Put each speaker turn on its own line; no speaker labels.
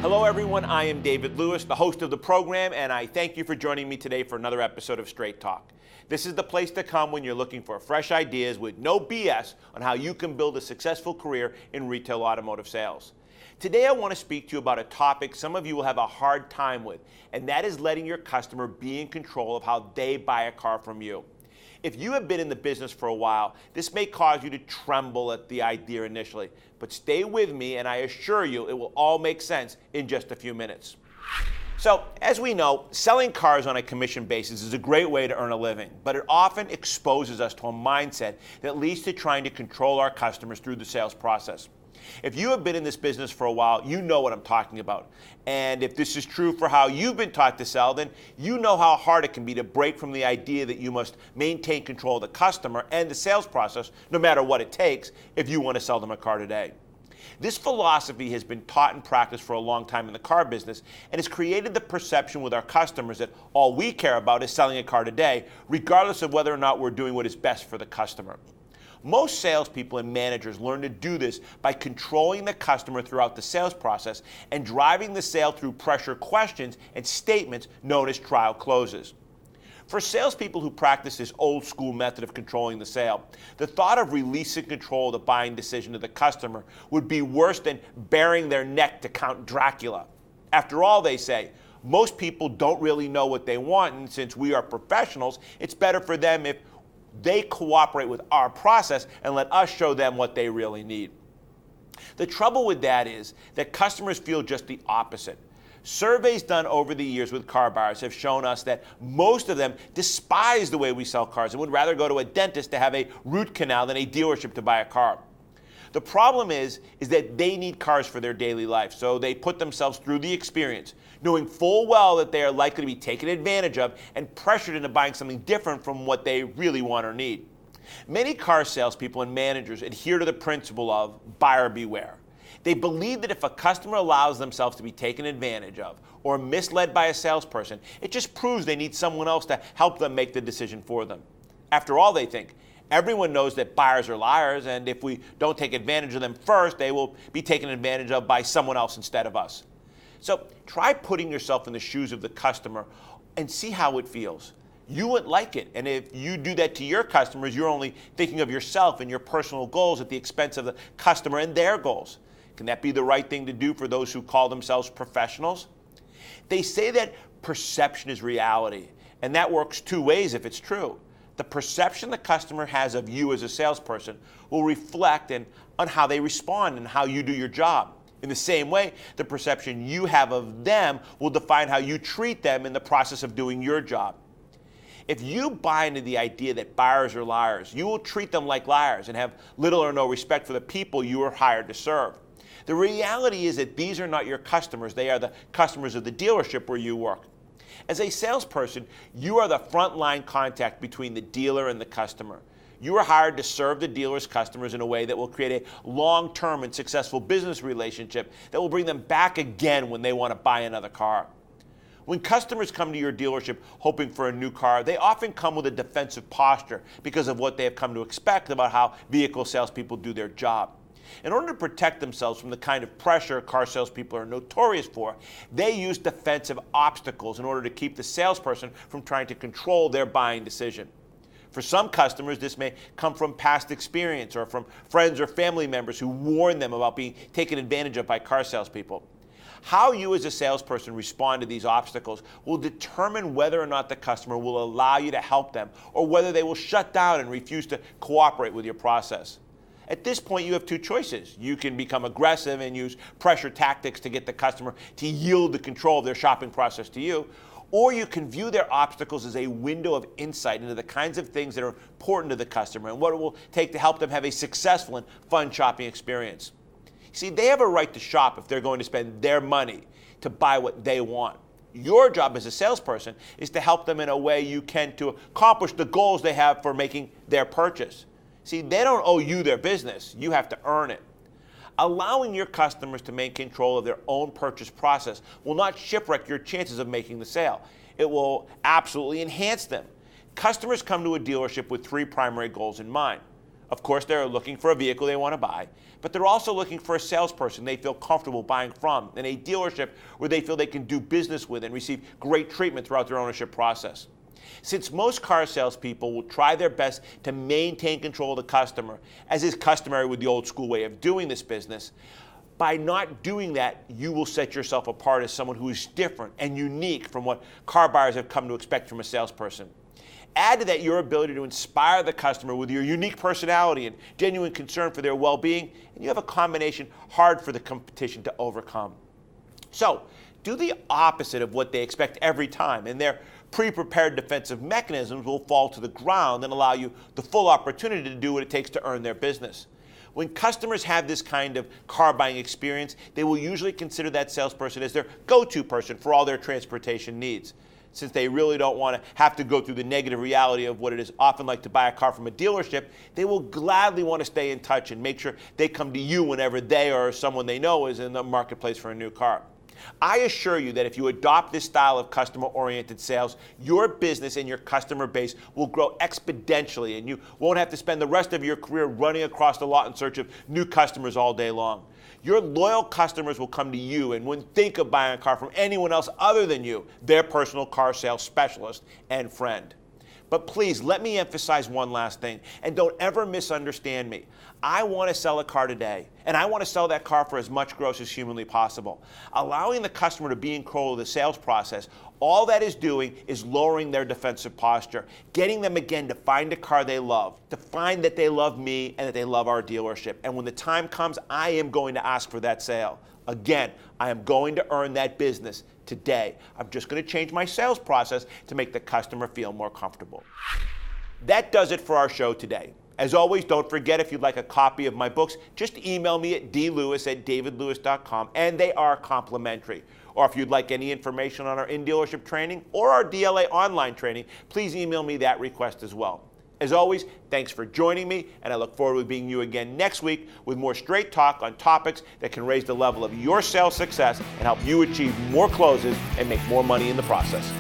Hello everyone, I am David Lewis, the host of the program, and I thank you for joining me today for another episode of Straight Talk. This is the place to come when you're looking for fresh ideas with no BS on how you can build a successful career in retail automotive sales. Today I want to speak to you about a topic some of you will have a hard time with, and that is letting your customer be in control of how they buy a car from you. If you have been in the business for a while, this may cause you to tremble at the idea initially, but stay with me and I assure you it will all make sense in just a few minutes. So, as we know, selling cars on a commission basis is a great way to earn a living, but it often exposes us to a mindset that leads to trying to control our customers through the sales process. If you have been in this business for a while, you know what I'm talking about. And if this is true for how you've been taught to sell, then you know how hard it can be to break from the idea that you must maintain control of the customer and the sales process, no matter what it takes, if you want to sell them a car today. This philosophy has been taught and practiced for a long time in the car business and has created the perception with our customers that all we care about is selling a car today, regardless of whether or not we're doing what is best for the customer. Most salespeople and managers learn to do this by controlling the customer throughout the sales process and driving the sale through pressure questions and statements known as trial closes. For salespeople who practice this old school method of controlling the sale, the thought of releasing control of the buying decision to the customer would be worse than baring their neck to Count Dracula. After all, they say, most people don't really know what they want, and since we are professionals, it's better for them if they cooperate with our process and let us show them what they really need. The trouble with that is that customers feel just the opposite. Surveys done over the years with car buyers have shown us that most of them despise the way we sell cars and would rather go to a dentist to have a root canal than a dealership to buy a car. The problem is that they need cars for their daily life, so they put themselves through the experience, knowing full well that they are likely to be taken advantage of and pressured into buying something different from what they really want or need. Many car salespeople and managers adhere to the principle of buyer beware. They believe that if a customer allows themselves to be taken advantage of or misled by a salesperson, it just proves they need someone else to help them make the decision for them. After all, they think, everyone knows that buyers are liars, and if we don't take advantage of them first, they will be taken advantage of by someone else instead of us. So try putting yourself in the shoes of the customer and see how it feels. You wouldn't like it, and if you do that to your customers, you're only thinking of yourself and your personal goals at the expense of the customer and their goals. Can that be the right thing to do for those who call themselves professionals? They say that perception is reality, and that works two ways if it's true. The perception the customer has of you as a salesperson will reflect on how they respond and how you do your job. In the same way, the perception you have of them will define how you treat them in the process of doing your job. If you buy into the idea that buyers are liars, you will treat them like liars and have little or no respect for the people you are hired to serve. The reality is that these are not your customers, they are the customers of the dealership where you work. As a salesperson, you are the frontline contact between the dealer and the customer. You are hired to serve the dealer's customers in a way that will create a long-term and successful business relationship that will bring them back again when they want to buy another car. When customers come to your dealership hoping for a new car, they often come with a defensive posture because of what they have come to expect about how vehicle salespeople do their job. In order to protect themselves from the kind of pressure car salespeople are notorious for, they use defensive obstacles in order to keep the salesperson from trying to control their buying decision. For some customers, this may come from past experience or from friends or family members who warn them about being taken advantage of by car salespeople. How you as a salesperson respond to these obstacles will determine whether or not the customer will allow you to help them or whether they will shut down and refuse to cooperate with your process. At this point, you have two choices. You can become aggressive and use pressure tactics to get the customer to yield the control of their shopping process to you, or you can view their obstacles as a window of insight into the kinds of things that are important to the customer and what it will take to help them have a successful and fun shopping experience. See, they have a right to shop if they're going to spend their money to buy what they want. Your job as a salesperson is to help them in a way you can to accomplish the goals they have for making their purchase. See, they don't owe you their business. You have to earn it. Allowing your customers to maintain control of their own purchase process will not shipwreck your chances of making the sale. It will absolutely enhance them. Customers come to a dealership with three primary goals in mind. Of course, they're looking for a vehicle they want to buy, but they're also looking for a salesperson they feel comfortable buying from and a dealership where they feel they can do business with and receive great treatment throughout their ownership process. Since most car salespeople will try their best to maintain control of the customer, as is customary with the old school way of doing this business, by not doing that, you will set yourself apart as someone who is different and unique from what car buyers have come to expect from a salesperson. Add to that your ability to inspire the customer with your unique personality and genuine concern for their well-being, and you have a combination hard for the competition to overcome. So, do the opposite of what they expect every time, and their pre-prepared defensive mechanisms will fall to the ground and allow you the full opportunity to do what it takes to earn their business. When customers have this kind of car buying experience, they will usually consider that salesperson as their go-to person for all their transportation needs. Since they really don't want to have to go through the negative reality of what it is often like to buy a car from a dealership, they will gladly want to stay in touch and make sure they come to you whenever they or someone they know is in the marketplace for a new car. I assure you that if you adopt this style of customer-oriented sales, your business and your customer base will grow exponentially, and you won't have to spend the rest of your career running across the lot in search of new customers all day long. Your loyal customers will come to you and wouldn't think of buying a car from anyone else other than you, their personal car sales specialist and friend. But please, let me emphasize one last thing, and don't ever misunderstand me. I want to sell a car today, and I want to sell that car for as much gross as humanly possible. Allowing the customer to be in control of the sales process, all that is doing is lowering their defensive posture, getting them again to find a car they love, to find that they love me and that they love our dealership. And when the time comes, I am going to ask for that sale. Again, I am going to earn that business today. I'm just going to change my sales process to make the customer feel more comfortable. That does it for our show today. As always, don't forget, if you'd like a copy of my books, just email me at dlewis@davidlewis.com, and they are complimentary. Or if you'd like any information on our in-dealership training or our DLA online training, please email me that request as well. As always, thanks for joining me, and I look forward to being you again next week with more straight talk on topics that can raise the level of your sales success and help you achieve more closes and make more money in the process.